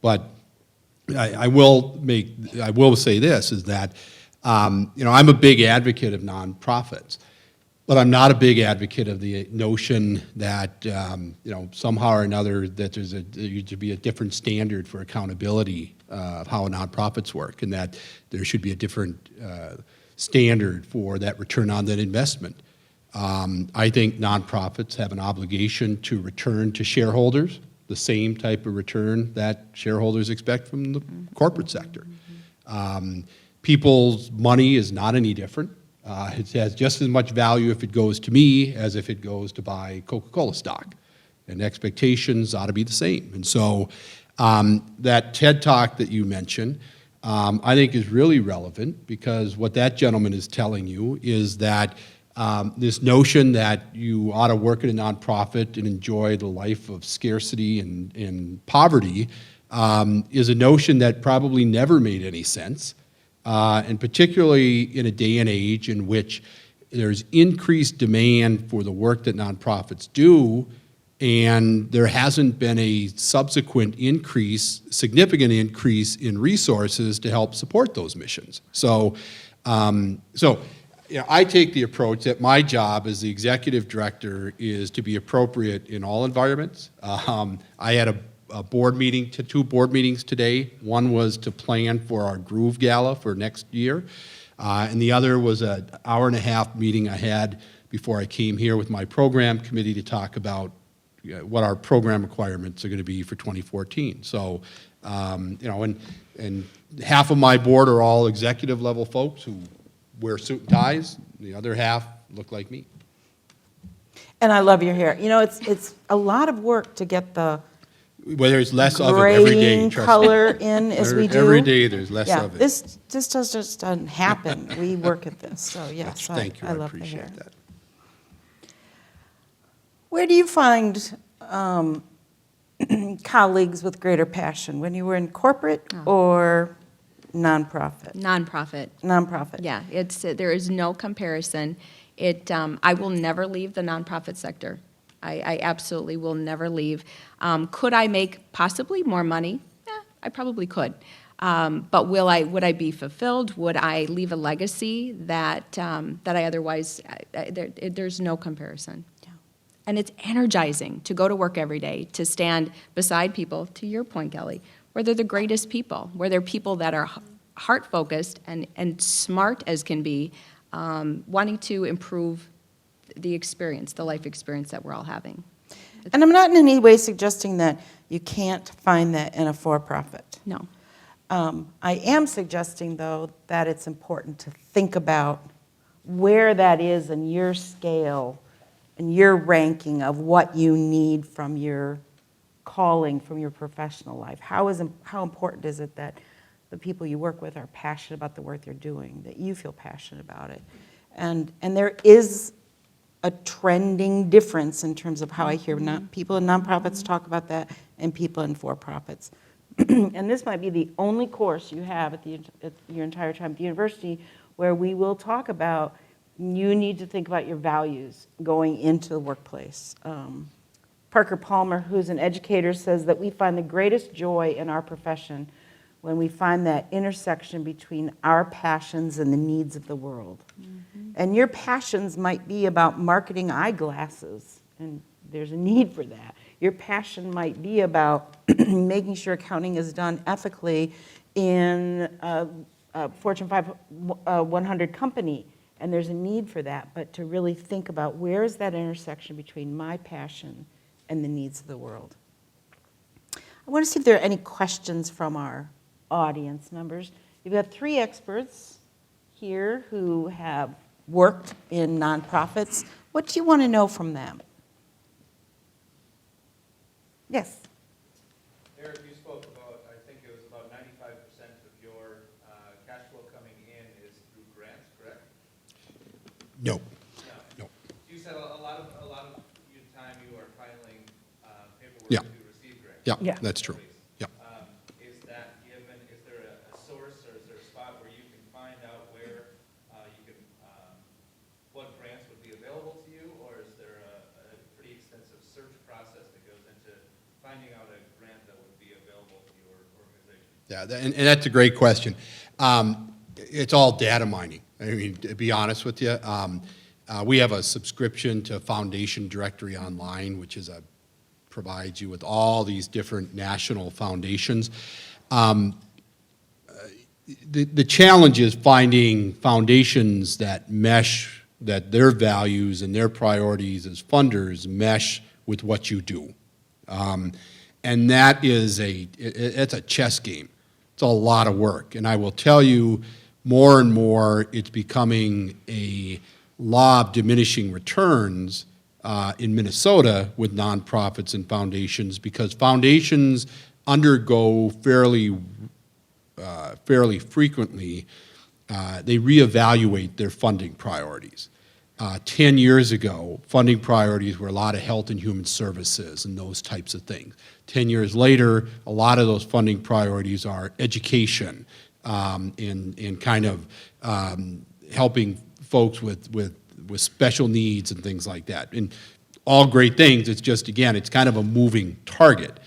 But I will say this, is that, I'm a big advocate of nonprofits, but I'm not a big advocate of the notion that, somehow or another that there should be a different standard for accountability of how nonprofits work, and that there should be a different standard for that return on that investment. I think nonprofits have an obligation to return to shareholders the same type of return that shareholders expect from the corporate sector. People's money is not any different. It has just as much value if it goes to me as if it goes to buy Coca-Cola stock. And expectations ought to be the same. And so that TED Talk that you mentioned, I think is really relevant, because what that gentleman is telling you is that This notion that you ought to work at a nonprofit and enjoy the life of scarcity and poverty is a notion that probably never made any sense, and particularly in a day and age in which there's increased demand for the work that nonprofits do, and there hasn't been a subsequent increase, significant increase in resources to help support those missions. So, I take the approach that my job as the executive director is to be appropriate in all environments. I had a board meeting, two board meetings today. One was to plan for our Groove Gala for next year, and the other was an hour-and-a-half meeting I had before I came here with my program committee to talk about what our program requirements are going to be for 2014. So, and half of my board are all executive level folks who wear suit and ties. The other half look like me. And I love your hair. You know, it's a lot of work to get the Well, there's less of it every day. graying Trust color me. in as we do. Every day there's less Yeah, of it. this just doesn't happen. We work at this, so yes, Thank you. I I love the hair. appreciate that. Where do you find colleagues with greater passion? When you were in corporate or nonprofit? Nonprofit. Nonprofit. Yeah, there is no comparison. I will never leave the nonprofit sector. I absolutely will never leave. Could I make possibly more money? I probably could. But would I be fulfilled? Would I leave a legacy that I otherwise? There's no comparison. Yeah. And it's energizing to go to work every day, to stand beside people, to your point, Kelly, where they're the greatest people, where they're people that are heart-focused and smart as can be, wanting to improve the experience, the life experience that we're all having. And I'm not in any way suggesting that you can't find that in a for-profit. No. I am suggesting, though, that it's important to think about where that is in your scale and your ranking of what you need from your calling, from your professional life. How important is it that the people you work with are passionate about the work they're doing, that you feel passionate about it? And there is a trending difference in terms of how I hear people in nonprofits talk about that and people in for-profits. And this might be the only course you have at your entire time at the university where we will talk about you need to think about your values going into the workplace. Parker Palmer, who's an educator, says that we find the greatest joy in our profession when we find that intersection between our passions and the needs of the world. Mm-hmm. And your passions might be about marketing eyeglasses, and there's a need for that. Your passion might be about making sure accounting is done ethically in a Fortune 100 company, and there's a need for that. But to really think about where is that intersection between my passion and the needs of the world. I want to see if there are any questions from our audience members. You've got three experts here who have worked in nonprofits. What do you want to know from them? Yes. Eric, you spoke about, I think it was about 95% of your cash flow coming in is through grants, correct? No. No. You said a lot of your time you are filing paperwork Yeah. to receive grants. Yeah, Yeah. that's true. Yeah. Is that given, is there a source or is there a spot where you can find out where you can, what grants would be available to you, or is there a pretty extensive search process that goes into finding out a grant that would be available to your organization? Yeah, and that's a great question. It's all data mining. I mean, to be honest with you, we have a subscription to Foundation Directory Online, which provides you with all these different national foundations. The challenge is finding foundations that mesh, that their values and their priorities as funders mesh with what you do. And that is it's a chess game. It's a lot of work. And I will tell you, more and more, it's becoming a law of diminishing returns in Minnesota with nonprofits and foundations, because foundations undergo fairly frequently, they reevaluate their funding priorities. 10 years ago, funding priorities were a lot of health and human services and those types of things. 10 years later, a lot of those funding priorities are education and kind of helping folks with special needs and things like that. And all great things, it's just, again, it's kind of a moving target.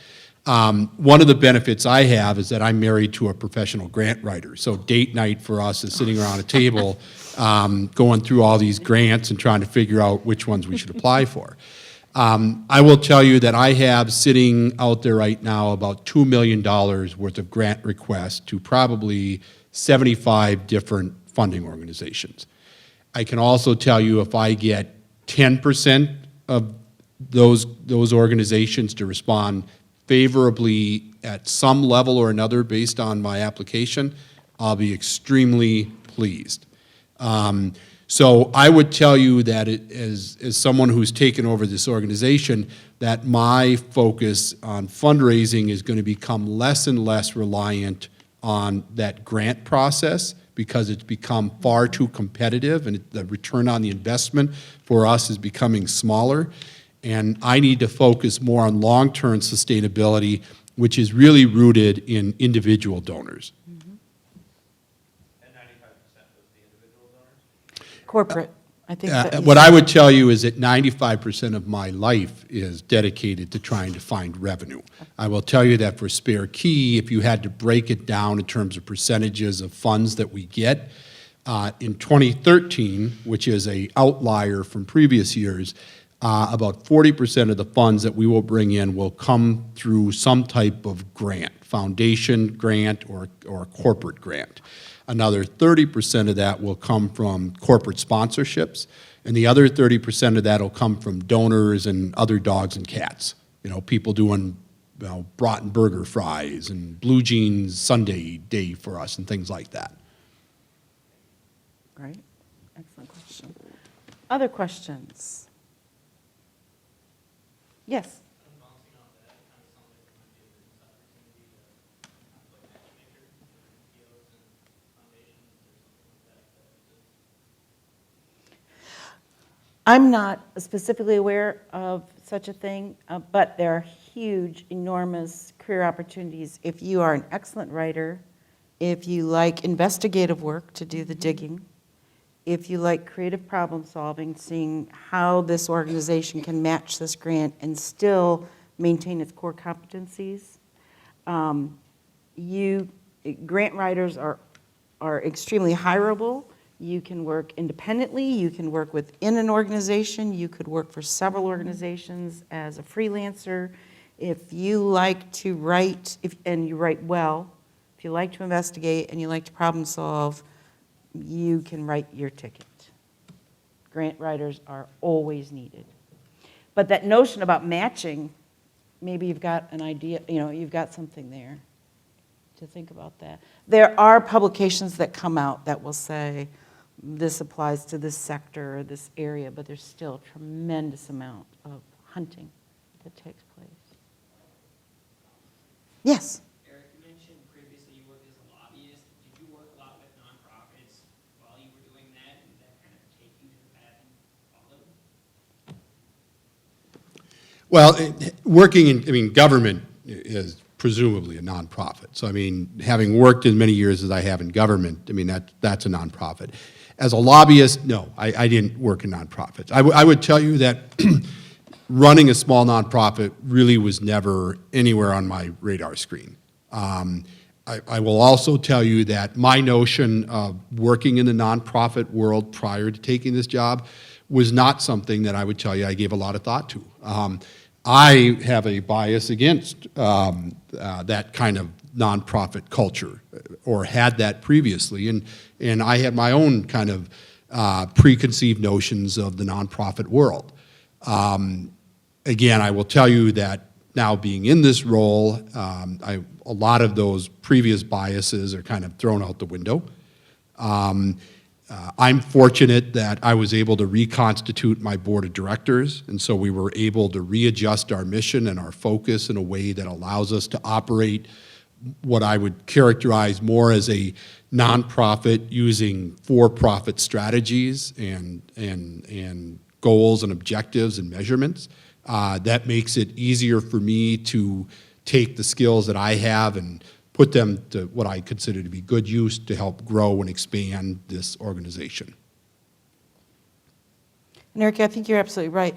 One of the benefits I have is that I'm married to a professional grant writer. So date night for us is sitting around a table going through all these grants and trying to figure out which ones we should apply for. I will tell you that I have sitting out there right now about $2 million worth of grant requests to probably 75 different funding organizations. I can also tell you if I get 10% of those organizations to respond favorably at some level or another based on my application, I'll be extremely pleased. So I would tell you that as someone who's taken over this organization, that my focus on fundraising is going to become less and less reliant on that grant process because it's become far too competitive and the return on the investment for us is becoming smaller. And I need to focus more on long-term sustainability, which is really rooted in individual donors. And 95% was the individual donors? Corporate, I think. that What I would tell you is that 95% of my life is dedicated to trying to find revenue. I will tell you that for Spare Key, if you had to break it down in terms of percentages of funds that we get, in 2013, which is an outlier from previous years, about 40% of the funds that we will bring in will come through some type of grant, foundation grant or corporate grant. Another 30% of that will come from corporate sponsorships, and the other 30% of that will come from donors and other dogs and cats. You know, people doing Broughton burger fries and Blue Jeans Sunday day for us and things like that. Great, excellent question. Other questions? Yes? Bouncing off that, it kind of sounds like there might be a business opportunity to put matchmaker between NPOs and foundations or something like that. I'm not specifically aware of such a thing, but there are huge, enormous career opportunities if you are an excellent writer, if you like investigative work to do the digging, if you like creative problem solving, seeing how this organization can match this grant and still maintain its core competencies. Grant writers are extremely hireable. You can work independently, you can work within an organization, you could work for several organizations as a freelancer. If you like to write, and you write well, if you like to investigate and you like to problem solve, you can write your ticket. Grant writers are always needed. But that notion about matching, maybe you've got an idea, you've got something there to think about that. There are publications that come out that will say, this applies to this sector or this area, but there's still a tremendous amount of hunting that takes place. Yes? Eric, you mentioned previously you worked as a lobbyist. Did you work a lot with nonprofits while you were doing that? Did that kind of take you to the path you followed? Well, working in, government is presumably a nonprofit. So, having worked as many years as I have in government, that's a nonprofit. As a lobbyist, no, I didn't work in nonprofits. I would tell you that running a small nonprofit really was never anywhere on my radar screen. I will also tell you that my notion of working in the nonprofit world prior to taking this job was not something that I would tell you I gave a lot of thought to. I have a bias against that kind of nonprofit culture, or had that previously, and I had my own kind of preconceived notions of the nonprofit world. Again, I will tell you that now being in this role, a lot of those previous biases are kind of thrown out the window. I'm fortunate that I was able to reconstitute my board of directors, and so we were able to readjust our mission and our focus in a way that allows us to operate what I would characterize more as a nonprofit using for-profit strategies and goals and objectives and measurements. That makes it easier for me to take the skills that I have and put them to what I consider to be good use to help grow and expand this organization. And Eric, I think you're absolutely right.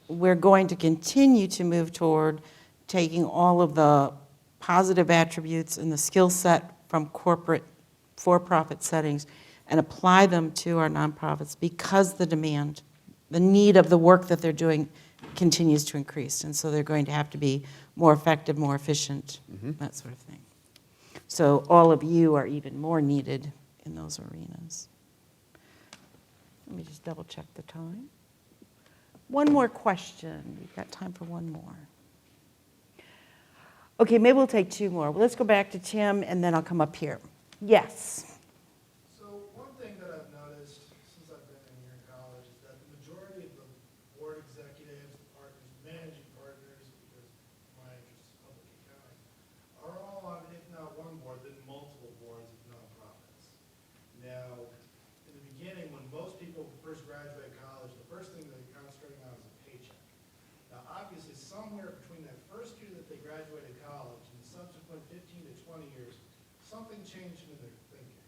We're going to continue to move toward taking all of the positive attributes and the skill set from corporate for-profit settings and apply them to our nonprofits because the need of the work that they're doing continues to increase. And so they're going to have to be more effective, more efficient, that sort of thing. So all of you are even more needed in those arenas. Let me just double check the time. One more question. We've got time for one more. Okay, maybe we'll take two more. Well, let's go back to Tim, and then I'll come up here. Yes. So one thing that I've noticed since I've been in here in college is that the majority of the board executives, partners, managing partners, because my interest is public accounting, are all on, if not one board, then multiple boards of nonprofits. Now, in the beginning, when most people first graduate college, the first thing they're concentrating on is a paycheck. Now, obviously, somewhere between that first year that they graduated college and the subsequent 15 to 20 years, something changed in their thinking.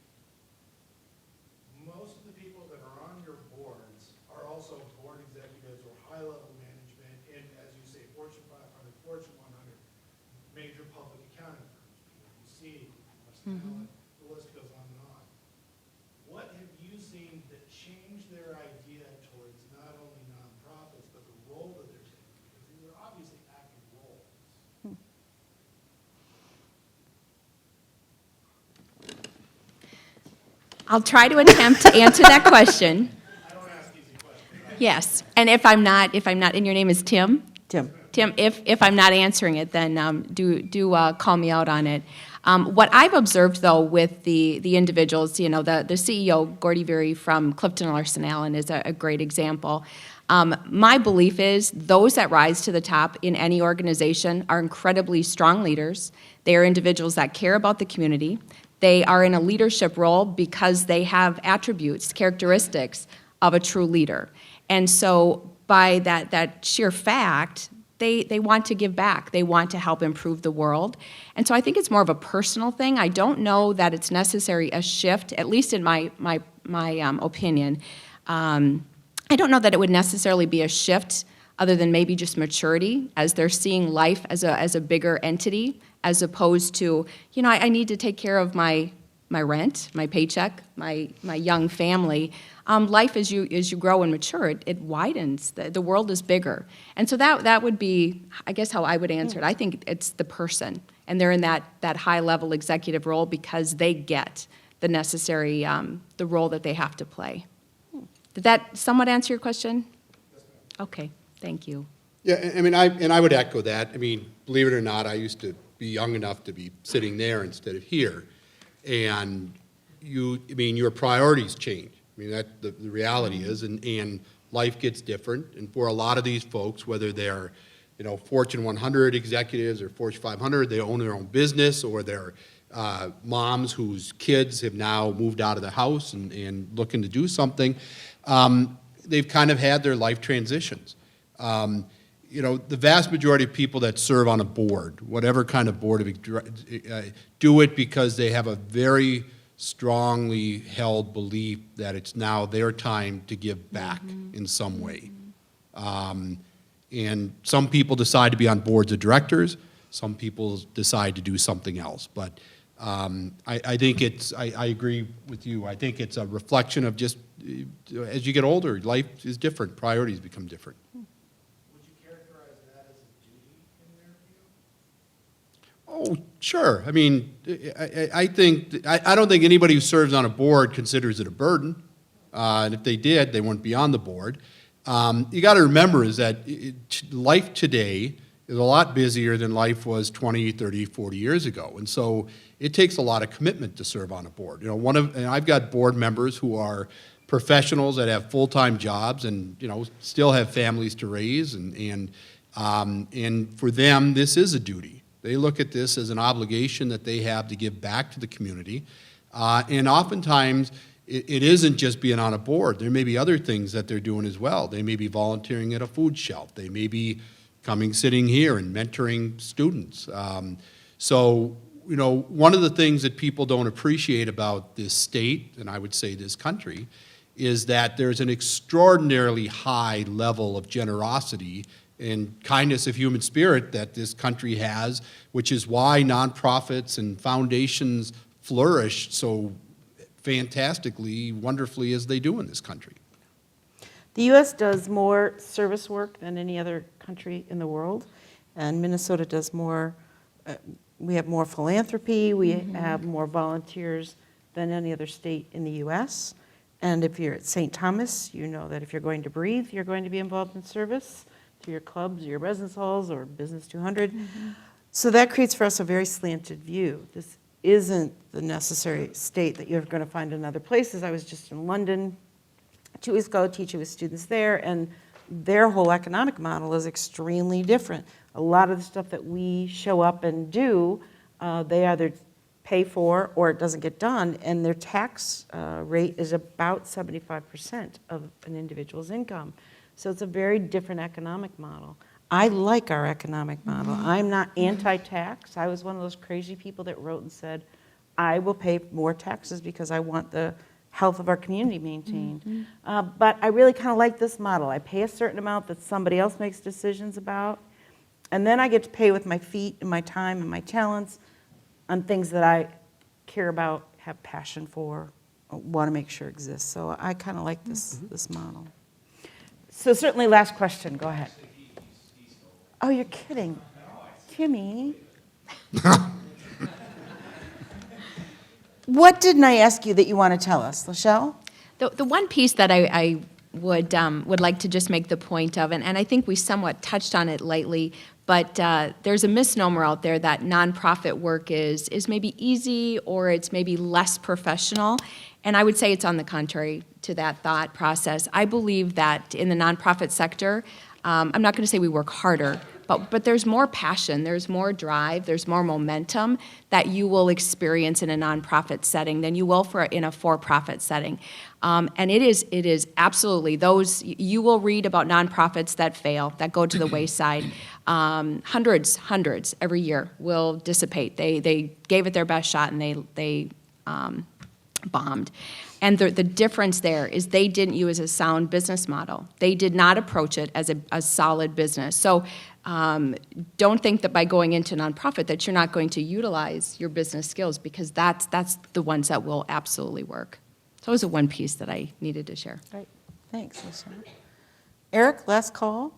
Most of the people that are on your boards are also board executives or high-level management in, as you say, Fortune 500, Fortune 100, major public accounting firms, PwC, Allen, the list goes on and on. What have you seen that changed their idea towards not only nonprofits, but the role that they're taking? Because these are obviously active roles. I'll try to attempt to answer that question. I don't ask easy questions. Yes, and if I'm not, and your name is Tim? Tim. Tim, if I'm not answering it, then do call me out on it. What I've observed, though, with the individuals, the CEO, Gordy Veery from Clifton Larson Allen is a great example. My belief is those that rise to the top in any organization are incredibly strong leaders. They are individuals that care about the community. They are in a leadership role because they have attributes, characteristics of a true leader. And so by that sheer fact, they want to give back. They want to help improve the world. And so I think it's more of a personal thing. I don't know that it's necessary a shift, at least in my opinion. I don't know that it would necessarily be a shift other than maybe just maturity as they're seeing life as a bigger entity as opposed to, I need to take care of my rent, my paycheck, my young family. Life as you grow and mature, it widens. The world is bigger. And so that would be, I guess, how I would answer it. I think it's the person, and they're in that high-level executive role because they get the necessary, the role that they have to play. Did that somewhat answer your question? Yes, ma'am. Okay, thank you. Yeah, I mean, I would echo that. I mean, believe it or not, I used to be young enough to be sitting there instead of here. And your priorities change. I mean, that the reality is, and life gets different. And for a lot of these folks, whether they're, Fortune 100 executives or Fortune 500, they own their own business, or they're moms whose kids have now moved out of the house and looking to do something, they've kind of had their life transitions. The vast majority of people that serve on a board, whatever kind of board, do it because they have a very strongly held belief that it's now their time to give back in some way. And some people decide to be on boards of directors. Some people decide to do something else. But I think I agree with you. I think it's a reflection of just, as you get older, life is different. Priorities become different. Would you characterize that as a duty in their view? Oh, sure. I mean, I don't think anybody who serves on a board considers it a burden. And if they did, they wouldn't be on the board. You got to remember is that life today is a lot busier than life was 20, 30, 40 years ago. And so it takes a lot of commitment to serve on a board. And I've got board members who are professionals that have full-time jobs and, still have families to raise. And for them, this is a duty. They look at this as an obligation that they have to give back to the community. And oftentimes, it isn't just being on a board. There may be other things that they're doing as well. They may be volunteering at a food shelf. They may be sitting here and mentoring students. So, you know, one of the things that people don't appreciate about this state, and I would say this country, is that there's an extraordinarily high level of generosity and kindness of human spirit that this country has, which is why nonprofits and foundations flourish so fantastically, wonderfully as they do in this country. The U.S. does more service work than any other country in the world, and Minnesota does more, we have more philanthropy, we have more volunteers than any other state in the U.S. And if you're at St. Thomas, you know that if you're going to breathe, you're going to be involved in service to your clubs, your residence halls, or BUSN200. So that creates for us a very slanted view. This isn't the necessary state that you're going to find in other places. I was just in London 2 weeks ago teaching with students there, and their whole economic model is extremely different. A lot of the stuff that we show up and do, they either pay for or it doesn't get done, and their tax rate is about 75% of an individual's income. So it's a very different economic model. I like our economic model. I'm not anti-tax. I was one of those crazy people that wrote and said, I will pay more taxes because I want the health of our community maintained. But I really kind of like this model. I pay a certain amount that somebody else makes decisions about, and then I get to pay with my feet and my time and my talents on things that I care about, have passion for, want to make sure exist. So I kind of like this model. So certainly last question, go ahead. Oh, you're kidding. Timmy. What didn't I ask you that you want to tell us, Lachelle? The one piece that I would like to just make the point of, and I think we somewhat touched on it lightly, but there's a misnomer out there that nonprofit work is maybe easy or it's maybe less professional, and I would say it's on the contrary to that thought process. I believe that in the nonprofit sector, I'm not going to say we work harder, but there's more passion, there's more drive, there's more momentum that you will experience in a nonprofit setting than you will in a for-profit setting. And it is absolutely those, you will read about nonprofits that fail, that go to the wayside. Hundreds every year will dissipate. They gave it their best shot and they bombed. And the difference there is they didn't use a sound business model. They did not approach it as a solid business. So don't think that by going into nonprofit that you're not going to utilize your business skills, because that's the ones that will absolutely work. So it was one piece that I needed to share. Great, thanks, Lachelle. Eric, last call.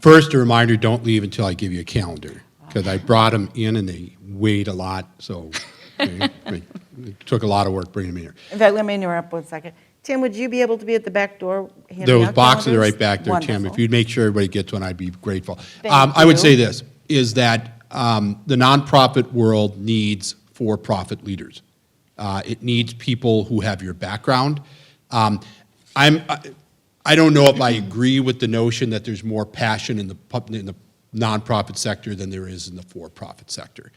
First, a reminder, don't leave until I give you a calendar, because I brought them in and they weighed a lot, so it took a lot of work bringing them in here. In fact, let me interrupt 1 second. Tim, would you be able to be at the back door handing Those out boxes are calendars? right back there, Tim. Wonderful. If you'd make sure everybody gets one, I'd be grateful. Thank I would you. say this, is that the nonprofit world needs for-profit leaders. It needs people who have your background. I don't know if I agree with the notion that there's more passion in the nonprofit sector than there is in the for-profit sector.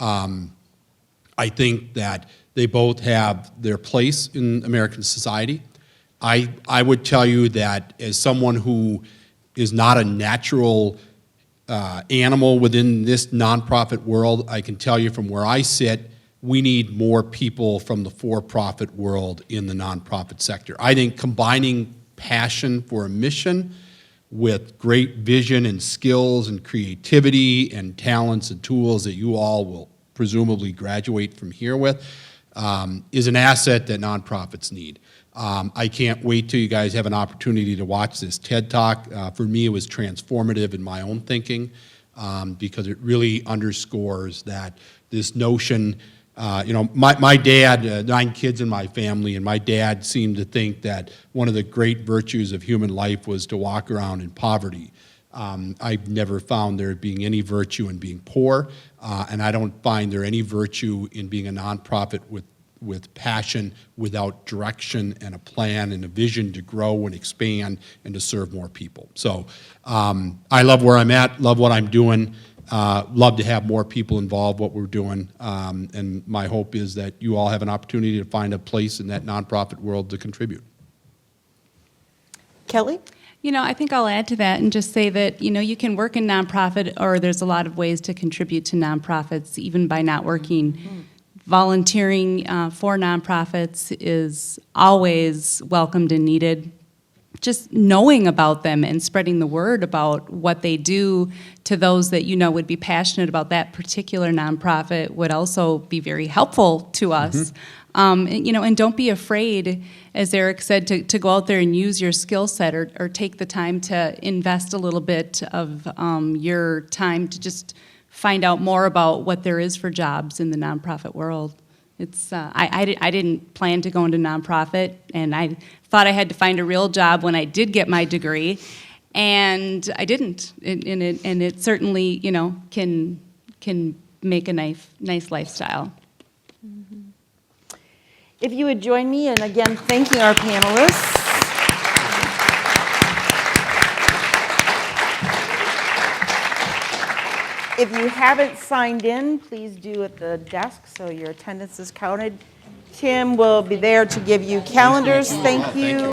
I think that they both have their place in American society. I would tell you that as someone who is not a natural animal within this nonprofit world, I can tell you from where I sit, we need more people from the for-profit world in the nonprofit sector. I think combining passion for a mission with great vision and skills and creativity and talents and tools that you all will presumably graduate from here with is an asset that nonprofits need. I can't wait till you guys have an opportunity to watch this TED Talk. For me, it was transformative in my own thinking because it really underscores that this notion, my dad, 9 kids in my family, and my dad seemed to think that one of the great virtues of human life was to walk around in poverty. I've never found there being any virtue in being poor, and I don't find there any virtue in being a nonprofit with passion, without direction and a plan and a vision to grow and expand and to serve more people. So I love where I'm at, love what I'm doing, Love to have more people involved what we're doing, and my hope is that you all have an opportunity to find a place in that nonprofit world to contribute. Kelly? I think I'll add to that and just say that, you can work in nonprofit, or there's a lot of ways to contribute to nonprofits, even by not working. Volunteering for nonprofits is always welcomed and needed. Just knowing about them and spreading the word about what they do to those that would be passionate about that particular nonprofit would also be very helpful to us. And don't be afraid, as Eric said, to go out there and use your skill set, or take the time to invest a little bit of your time to just find out more about what there is for jobs in the nonprofit world. It's I didn't plan to go into nonprofit, and I thought I had to find a real job when I did get my degree, and I didn't. And it certainly can make a nice lifestyle. If you would join me in again thanking our panelists. If you haven't signed in, please do at the desk so your attendance is counted. Tim will be there to give you calendars. Thank you.